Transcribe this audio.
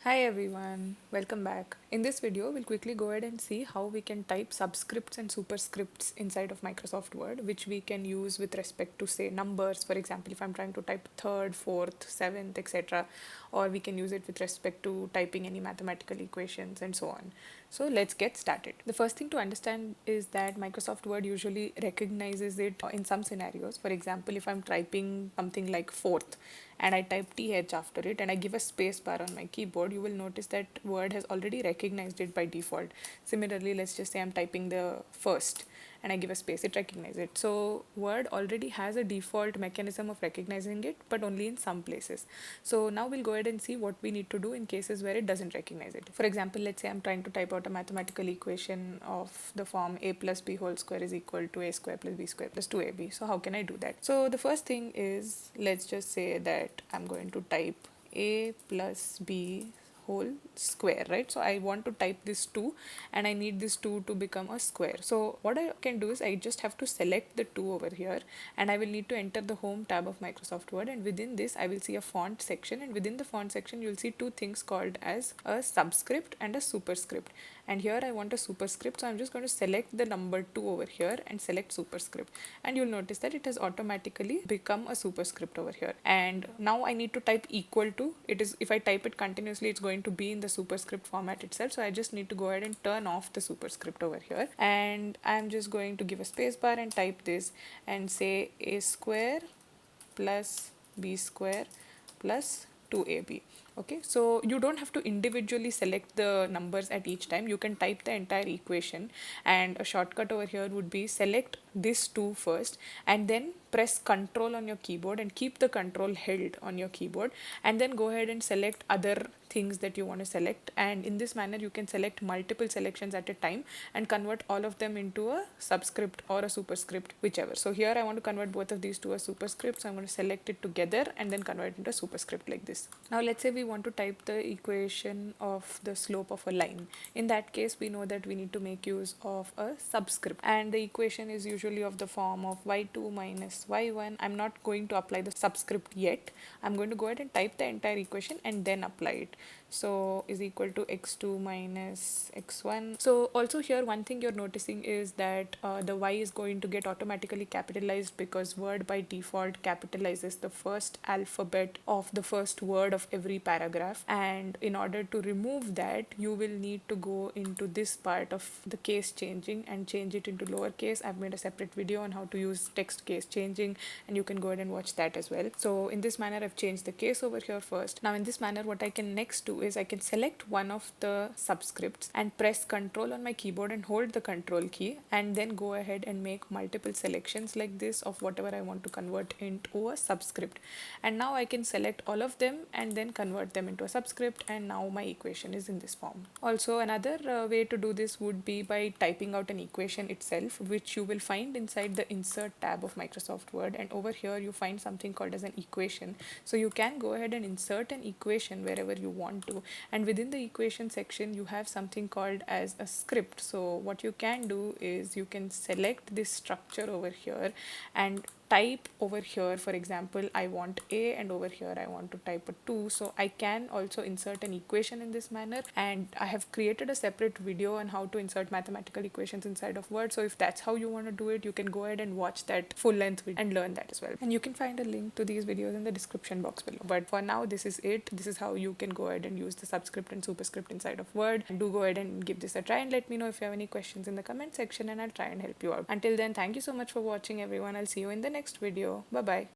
Hi everyone, welcome back. In this video, we'll quickly go ahead and see how we can type subscripts and superscripts inside of Microsoft Word, which we can use with respect to say numbers. For example, if I'm trying to type third, fourth, seventh, etc., or we can use it with respect to typing any mathematical equations and so on. So let's get started. The first thing to understand is that Microsoft Word usually recognizes it in some scenarios. For example, if I'm typing something like fourth, and I type th after it and I give a space bar on my keyboard, you will notice that Word has already recognized it by default. Similarly, let's just say I'm typing the first and I give a space, it recognizes it. So Word already has a default mechanism of recognizing it, but only in some places. So now we'll go ahead and see what we need to do in cases where it doesn't recognize it. For example, let's say I'm trying to type out a mathematical equation of the form a plus b whole square is equal to a square plus b square plus 2ab. So how can I do that? So the first thing is, let's just say that I'm going to type a plus b whole square, right? So I want to type this 2 and I need this 2 to become a square. So what I can do is I just have to select the 2 over here and I will need to enter the home tab of Microsoft Word, and within this I will see a font section, and within the font section you'll see two things called as a subscript and a superscript. And here I want a superscript, so I'm just going to select the number 2 over here and select superscript, and you'll notice that it has automatically become a superscript over here. And now I need to type equal to. It is, if I type it continuously, it's going to be in the superscript format itself, so I just need to go ahead and turn off the superscript over here, and I'm just going to give a space bar and type this and say a square plus b square plus 2ab. Okay, so you don't have to individually select the numbers at each time. You can type the entire equation, and a shortcut over here would be select this 2 first and then press Control on your keyboard and keep the control held on your keyboard, and then go ahead and select other things that you want to select. And in this manner you can select multiple selections at a time and convert all of them into a subscript or a superscript, whichever. So here I want to convert both of these to a superscript, so I'm going to select it together and then convert it into a superscript like this. Now let's say we want to type the equation of the slope of a line. In that case, we know that we need to make use of a subscript, and the equation is usually of the form of y2 minus y1. I'm not going to apply the subscript yet. I'm going to go ahead and type the entire equation and then apply it. So is equal to x2 minus x1. So also here one thing you're noticing is that the y is going to get automatically capitalized because Word by default capitalizes the first alphabet of the first word of every paragraph, and in order to remove that you will need to go into this part of the case changing and change it into lowercase. I've made a separate video on how to use text case changing, and you can go ahead and watch that as well. So in this manner I've changed the case over here first. Now in this manner what I can next do is I can select one of the subscripts and press Control on my keyboard and hold the Control key, and then go ahead and make multiple selections like this of whatever I want to convert into a subscript. And now I can select all of them and then convert them into a subscript, and now my equation is in this form. Also another way to do this would be by typing out an equation itself, which you will find inside the Insert tab of Microsoft Word, and over here you find something called as an equation. So you can go ahead and insert an equation wherever you want to, and within the equation section you have something called as a script. So what you can do is you can select this structure over here and type over here, for example, I want a, and over here I want to type a 2. So I can also insert an equation in this manner, and I have created a separate video on how to insert mathematical equations inside of Word. So if that's how you want to do it, you can go ahead and watch that full length video and learn that as well. And you can find a link to these videos in the description box below. But for now, this is it. This is how you can go ahead and use the subscript and superscript inside of Word. And do go ahead and give this a try, and let me know if you have any questions in the comment section, and I'll try and help you out. Until then, thank you so much for watching everyone. I'll see you in the next video. Bye bye.